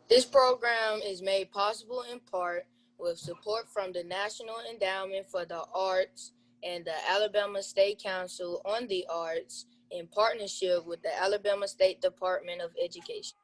This program is made possible in part with support from the National Endowment for the Arts and the Alabama State Council on the Arts in partnership with the Alabama State Department of Education.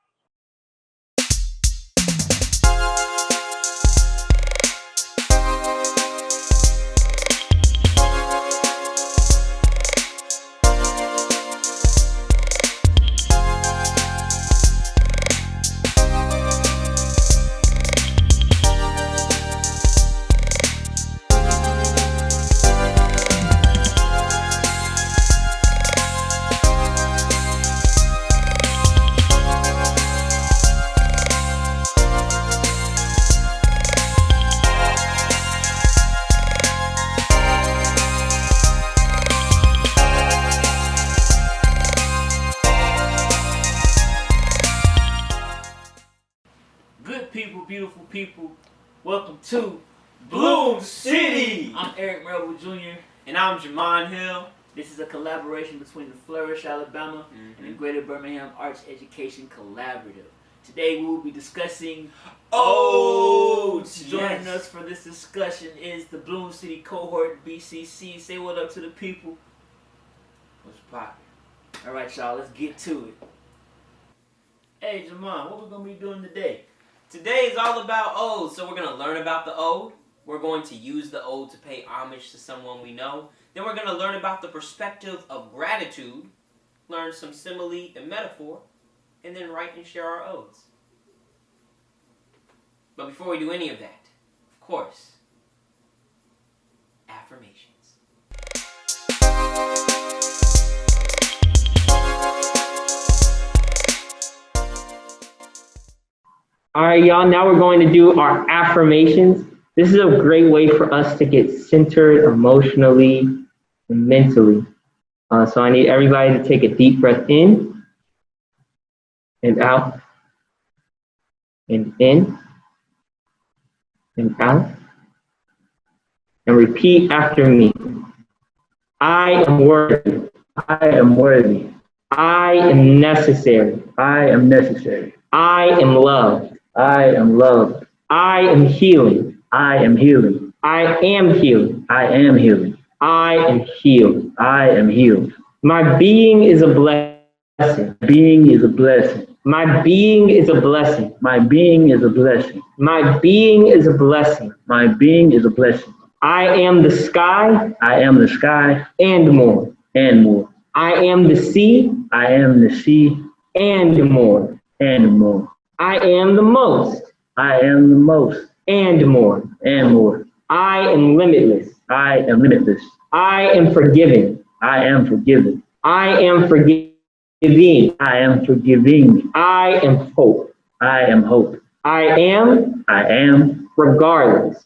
Good people, beautiful people, welcome to Bloom City! I'm Eric Merrill Jr. And I'm Jamon Hill. This is a collaboration between the Flourish Alabama and the Greater Birmingham Arts Education Collaborative. Today we will be discussing odes. Joining us for this discussion is the Bloom City Cohort BCC. Say what up to the people. What's poppin'? Alright y'all, let's get to it. Hey Jamon, what we gonna be doing today? Today is all about odes, so we're going to learn about the ode. We're going to use the ode to pay homage to someone we know. Then we're going to learn about the perspective of gratitude, learn some simile and metaphor, and then write and share our odes. But before we do any of that, of course, affirmations. All right, y'all, now we're going to do our affirmations. This is a great way for us to get centered emotionally and mentally. So I need everybody to take a deep breath in and out, and in and out, and repeat after me. I am worthy. I am worthy. I am necessary. I am necessary. I am loved. I am loved. I am healing. I am healing. I am healing. I am healing. I am healed. I am healed. My being is a blessing. Being is a blessing. My being is a blessing. My being is a blessing. My being is a blessing. My being is a blessing. I am the sky. I am the sky. And more. And more. I am the sea. I am the sea. And more. And more. I am the most. I am the most. And more. And more. I am limitless. I am limitless. I am forgiven. I am forgiven. I am forgiving. I am forgiving. I am hope. I am hope. I am. I am. Regardless.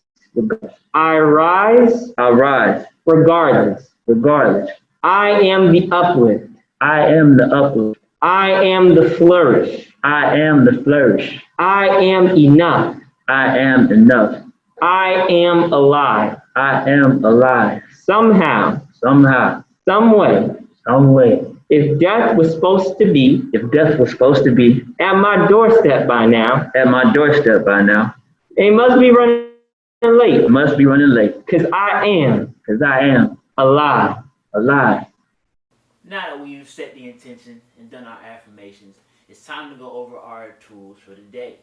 I rise. I rise. Regardless. Regardless. I am the uplift. I am the uplift. I am the flourish. I am the flourish. I am enough. I am enough. I am alive. I am alive. Somehow. Somehow. Some way. Some way. If death was supposed to be. If death was supposed to be. At my doorstep by now. At my doorstep by now. It must be running late. It must be running late. Because I am. Because I am. Alive. Alive. Now that we've set the intention and done our affirmations, it's time to go over our tools for the day.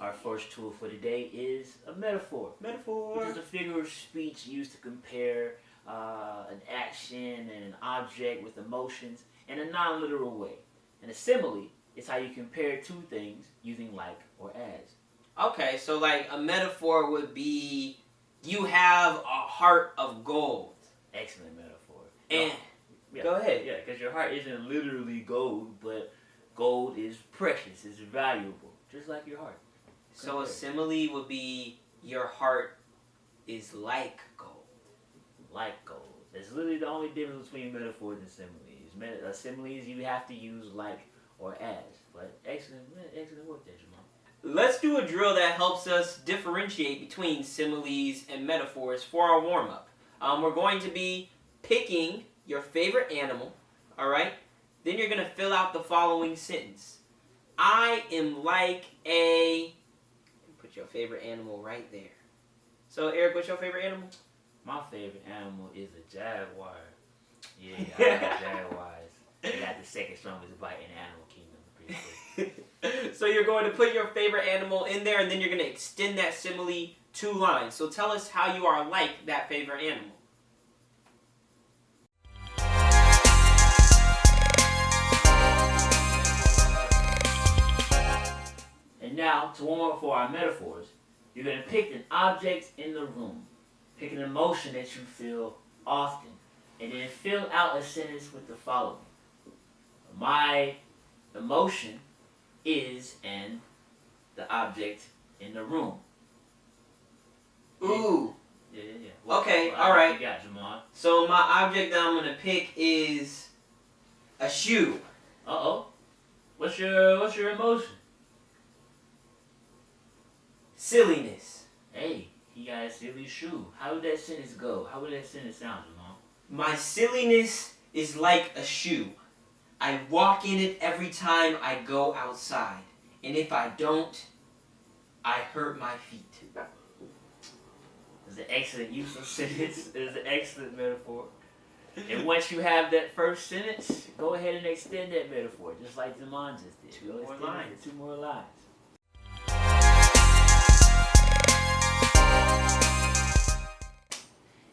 Our first tool for today is a metaphor. Metaphor is a figure of speech used to compare an action and an object with emotions in a non-literal way. And a simile is how you compare two things using like or as. Okay, so like a metaphor would be you have a heart of gold. Excellent metaphor. And Yeah, go ahead. Yeah, because your heart isn't literally gold, but gold is precious, it's valuable, just like your heart. So a simile would be your heart is like gold. Like gold. That's literally the only difference between metaphors and similes. Similes you have to use like or as. But excellent work there, Jamal. Let's do a drill that helps us differentiate between similes and metaphors for our warm-up. We're going to be picking your favorite animal, all right? Then you're going to fill out the following sentence. I am like a... Put your favorite animal right there. So, Eric, what's your favorite animal? My favorite animal is a jaguar. Yeah, I like jaguars. They got the second strongest bite in the animal kingdom. Pretty cool. So you're going to put your favorite animal in there, and then you're going to extend that simile 2 lines. So tell us how you are like that favorite animal. And now, to warm up for our metaphors, you're going to pick an object in the room. Pick an emotion that you feel often. And then fill out a sentence with the following. My emotion is and the object in the room. Ooh. Yeah. Okay, all right. You got, Jamal. So my object that I'm going to pick is a shoe. Uh-oh. What's your emotion? Silliness. Hey, he got a silly shoe. How would that sentence go? How would that sentence sound, Jamal? My silliness is like a shoe. I walk in it every time I go outside. And if I don't, I hurt my feet. It's an excellent use of sentence. It's an excellent metaphor. And once you have that first sentence, go ahead and extend that metaphor, just like Jamal just did. 2 more lines. 2 more lines.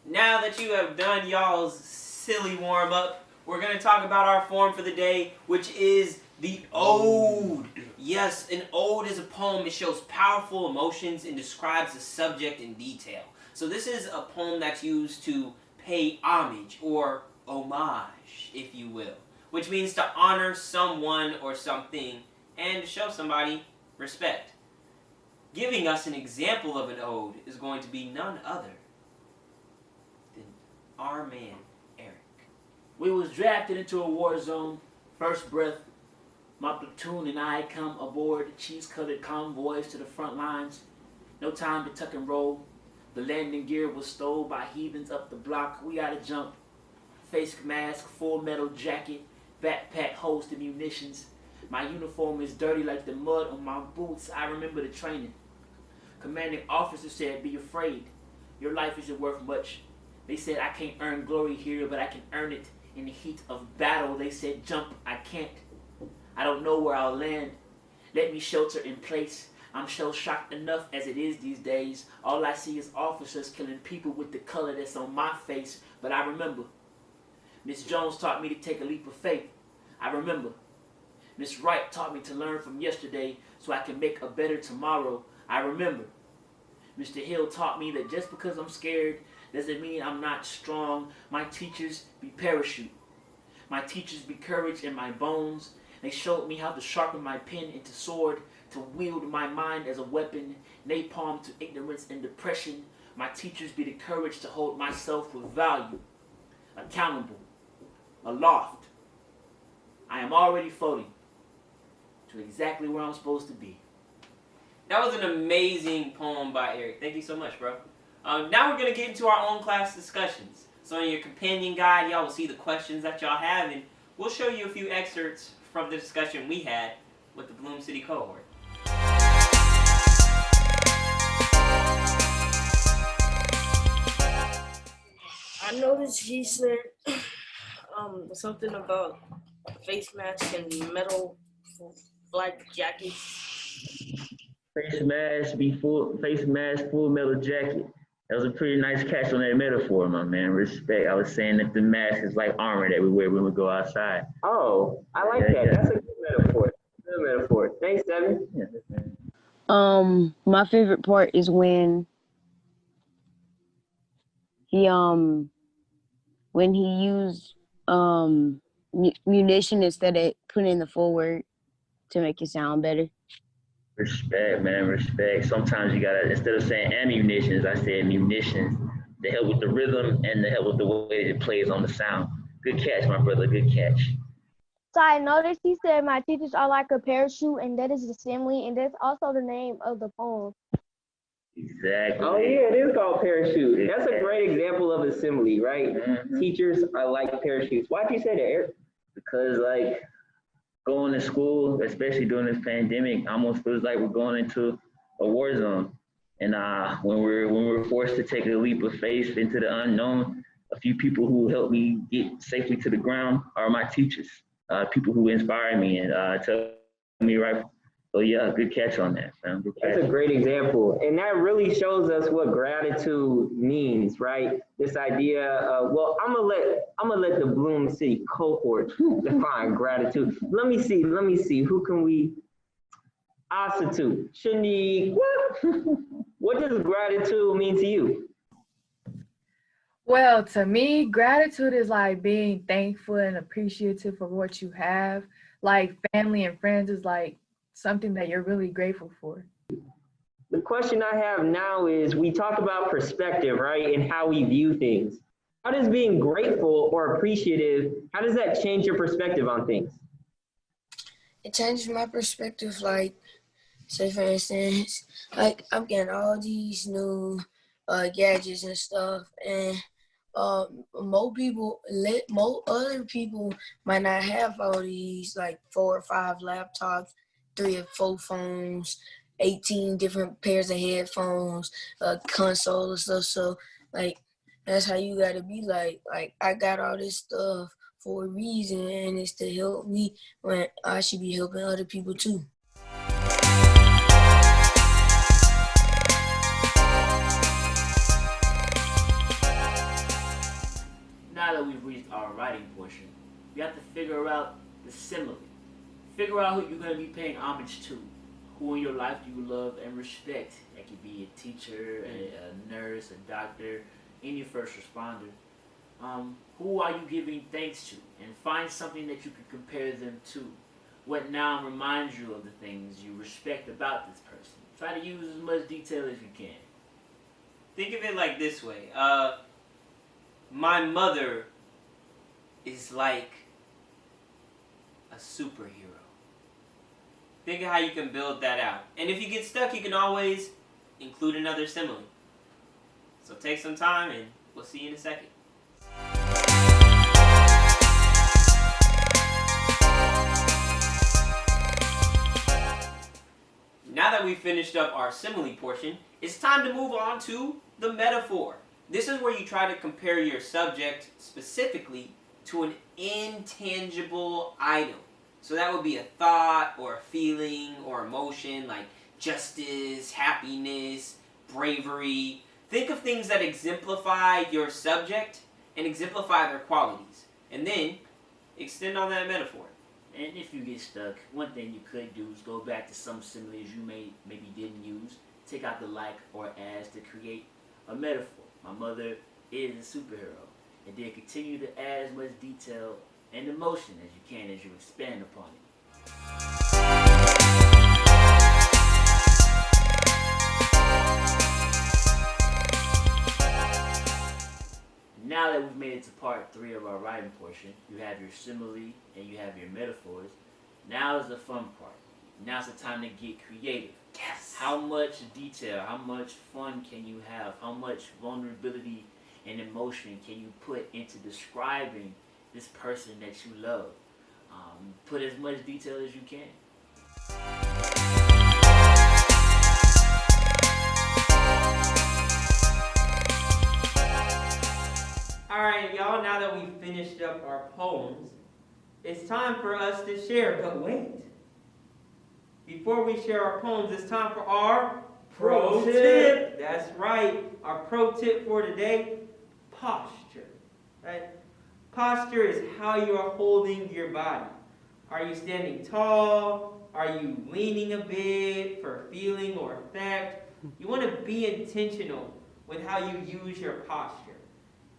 Now that you have done y'all's silly warm-up, we're going to talk about our form for the day, which is the ode. Yes, an ode is a poem. It shows powerful emotions and describes the subject in detail. So this is a poem that's used to pay homage, or homage, if you will, which means to honor someone or something and to show somebody respect. Giving us an example of an ode is going to be none other than our man, Eric. We was drafted into a war zone. First breath, my platoon and I come aboard cheese-colored convoys to the front lines. No time to tuck and roll. The landing gear was stole by heathens up the block. We gotta jump. Face mask, full metal jacket, backpack holds the munitions. My uniform is dirty like the mud on my boots. I remember the training. Commanding officer said, be afraid. Your life isn't worth much. They said, I can't earn glory here, but I can earn it in the heat of battle. They said, jump, I can't. I don't know where I'll land. Let me shelter in place. I'm shell-shocked enough as it is these days. All I see is officers killing people with the color that's on my face. But I remember. Miss Jones taught me to take a leap of faith. I remember. Miss Wright taught me to learn from yesterday so I can make a better tomorrow. I remember. Mr. Hill taught me that just because I'm scared doesn't mean I'm not strong. My teachers be parachute. My teachers be courage in my bones. They showed me how to sharpen my pen into sword, to wield my mind as a weapon, napalm to ignorance and depression. My teachers be the courage to hold myself with value, accountable, aloft. I am already floating to exactly where I'm supposed to be. That was an amazing poem by Eric. Thank you so much, bro. Now we're going to get into our own class discussions. So in your companion guide, y'all will see the questions that y'all have, and we'll show you a few excerpts from the discussion we had with the Bloom City cohort. I noticed he said something about face mask and metal black jackets. Face mask, full metal jacket. That was a pretty nice catch on that metaphor, my man. Respect. I was saying that the mask is like armor that we wear when we go outside. Oh, I like that. Yeah. That's a good metaphor. Good metaphor. Thanks, Devin. Yeah. My favorite part is when he used munition instead of putting in the full word to make it sound better. Respect, man, respect. Sometimes you gotta, instead of saying ammunitions, I say munitions to help with the rhythm and to help with the way it plays on the sound. Good catch, my brother, good catch. So I noticed he said my teachers are like a parachute, and that is the simile, and that's also the name of the poem. Exactly. Oh yeah, it is called parachute. That's a great example of a simile, right? Mm-hmm. Teachers are like parachutes. Why'd you say that, Eric? Because like going to school, especially during this pandemic, almost feels like we're going into a war zone. And when we're forced to take a leap of faith into the unknown, a few people who helped me get safely to the ground are my teachers, people who inspire me and tell me right. So yeah, good catch on that, fam. Good catch. That's a great example, and that really shows us what gratitude means, right? This idea of, well, I'm gonna let the Bloom City cohort define gratitude. Let me see, who can we institute? Shanique, what does gratitude mean to you? Well, to me, gratitude is like being thankful and appreciative for what you have. Like family and friends is like something that you're really grateful for. The question I have now is, we talk about perspective, right, and how we view things. How does being grateful or appreciative, how does that change your perspective on things? It changes my perspective. Like, say for instance, like I'm getting all these new gadgets and stuff, and more other people might not have all these, like 4 or 5 laptops, 3 or 4 phones, 18 different pairs of headphones, a console and stuff. So like that's how you gotta be. Like I got all this stuff for a reason, and it's to help me when I should be helping other people too. Now that we've reached our writing portion, we have to figure out the simile. Figure out who you're going to be paying homage to. Who in your life do you love and respect? That could be a teacher, a nurse, a doctor, any first responder. Who are you giving thanks to? And find something that you can compare them to. What now reminds you of the things you respect about this person. Try to use as much detail as you can. Think of it like this way. My mother is like a superhero. Think of how you can build that out. And if you get stuck, you can always include another simile. So take some time and we'll see you in a second. Now that we've finished up our simile portion, it's time to move on to the metaphor. This is where you try to compare your subject specifically to an intangible item. So that would be a thought or a feeling or emotion like justice, happiness, bravery. Think of things that exemplify your subject and exemplify their qualities. And then extend on that metaphor. And if you get stuck, one thing you could do is go back to some similes you maybe didn't use. Take out the like or as to create a metaphor. My mother is a superhero. And then continue to add as much detail and emotion as you can as you expand upon it. Now that we've made it to part 3 of our writing portion, you have your simile and you have your metaphors. Now is the fun part. Now's the time to get creative. Yes. How much detail, how much fun can you have? How much vulnerability and emotion can you put into describing this person that you love? Put as much detail as you can. Alright, y'all, now that we've finished up our poems, it's time for us to share. But wait. Before we share our poems, it's time for our pro tip. That's right. Our pro tip for today, posture. Right? Posture is how you are holding your body. Are you standing tall? Are you leaning a bit for feeling or effect? You want to be intentional with how you use your posture.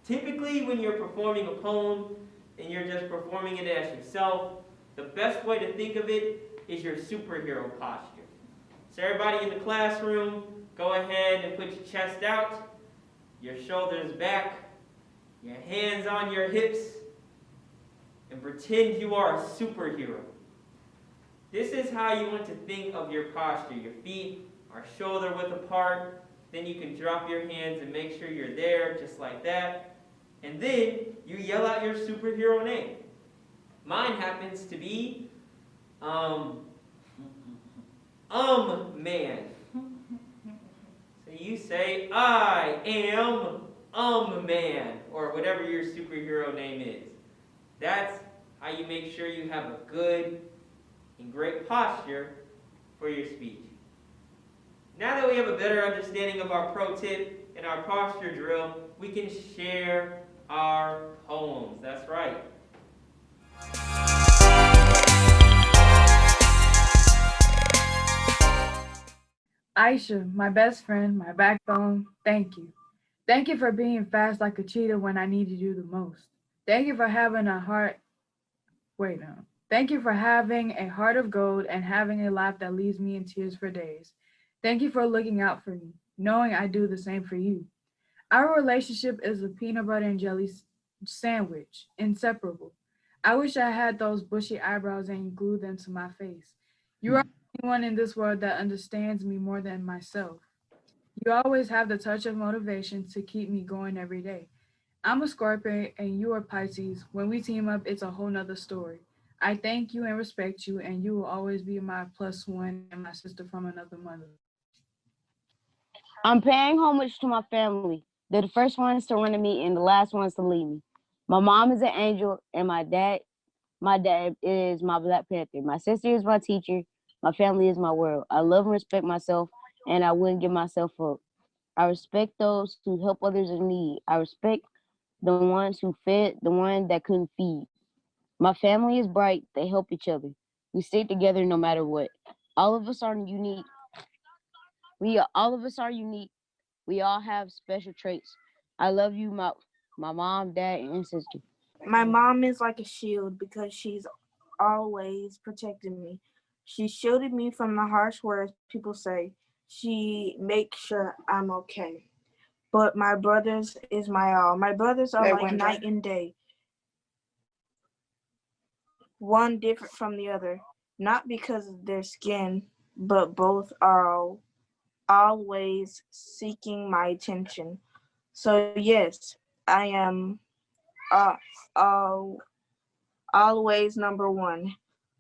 Typically, when you're performing a poem and you're just performing it as yourself, the best way to think of it is your superhero posture. So everybody in the classroom, go ahead and put your chest out, your shoulders back, your hands on your hips, and pretend you are a superhero. This is how you want to think of your posture. Your feet are shoulder width apart. Then you can drop your hands and make sure you're there, just like that. And then you yell out your superhero name. Mine happens to be Man. So you say, I am man, or whatever your superhero name is. That's how you make sure you have a good and great posture for your speech. Now that we have a better understanding of our pro tip and our posture drill, we can share our poems. That's right. Aisha, my best friend, my backbone, thank you. Thank you for being fast like a cheetah when I needed you the most. Thank you for having a heart. Wait, no. Thank you for having a heart of gold and having a laugh that leaves me in tears for days. Thank you for looking out for me, knowing I do the same for you. Our relationship is a peanut butter and jelly sandwich, inseparable. I wish I had those bushy eyebrows and glued them to my face. You are the only one in this world that understands me more than myself. You always have the touch of motivation to keep me going every day. I'm a Scorpio and you are Pisces. When we team up, it's a whole nother story. I thank you and respect you, and you will always be my plus one and my sister from another mother. I'm paying homage to my family. They're the first ones to run to me and the last ones to leave me. My mom is an angel, and my dad is my Black Panther. My sister is my teacher. My family is my world. I love and respect myself, and I wouldn't give myself up. I respect those who help others in need. I respect the ones who fed the one that couldn't feed. My family is bright. They help each other. We stick together no matter what. All of us are unique. All of us are unique. We all have special traits. I love you, my mom, dad, and sister. My mom is like a shield because she's always protected me. She shielded me from the harsh words people say. She makes sure I'm okay. But my brothers is my all. My brothers are like night and day, one different from the other, not because of their skin, but both are always seeking my attention. So yes, I am uh, uh, always number one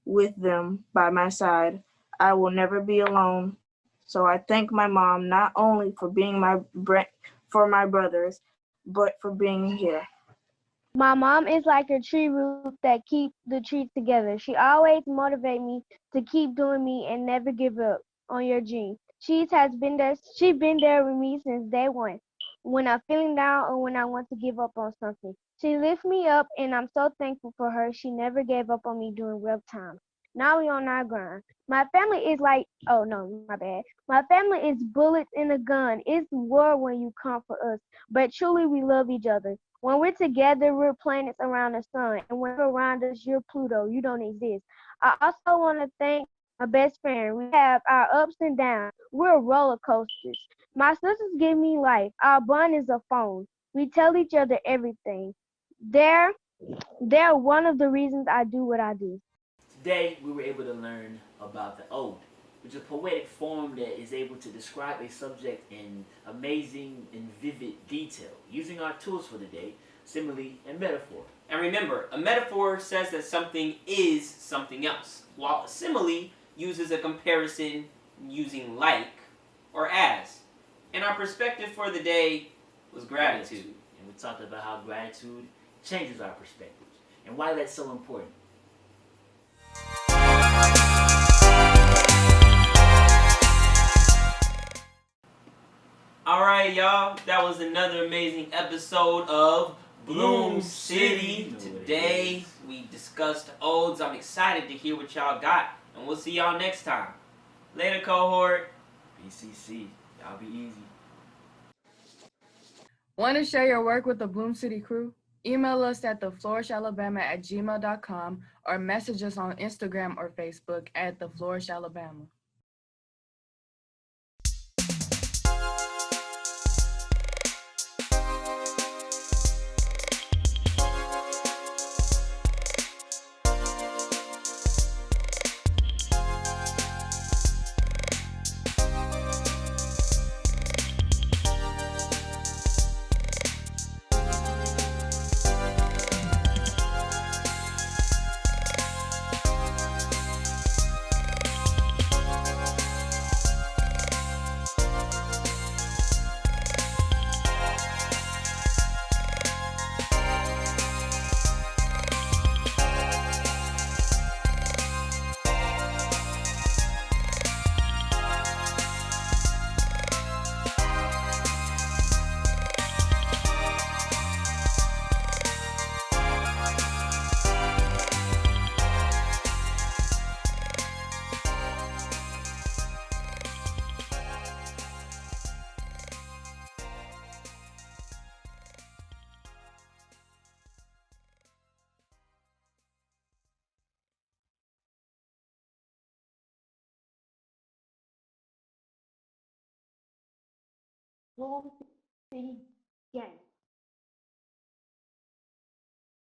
with them by my side. I will never be alone. So I thank my mom not only for being for my brothers, but for being here. My mom is like a tree root that keeps the tree together. She always motivates me to keep doing me and never give up on your dream. She's been there with me since day one. When I'm feeling down or when I want to give up on something. She lifts me up and I'm so thankful for her. She never gave up on me during rough times. Now we on our grind. My family is like, oh no, my bad. My family is bullets in a gun. It's war when you come for us. But truly we love each other. When we're together, we're planets around the sun. And when you're around us, you're Pluto. You don't exist. I also want to thank my best friend. We have our ups and downs. We're roller coasters. My sisters give me life. Our bond is a phone. We tell each other everything. They're, they're one of the reasons I do what I do. Today, we were able to learn about the ode, which is a poetic form that is able to describe a subject in amazing and vivid detail, using our tools for the day, simile and metaphor. And remember, a metaphor says that something is something else, while a simile uses a comparison using like or as. And our perspective for the day was gratitude. And we talked about how gratitude changes our perspectives and why that's so important. All right, y'all. That was another amazing episode of Bloom City. Today, we discussed odes. I'm excited to hear what y'all got. And we'll see y'all next time. Later, cohort. BCC. Y'all be easy. Want to share your work with the Bloom City crew? Email us at theflourishalabama@gmail.com or message us on Instagram or Facebook at The Flourish Alabama. We'll begin.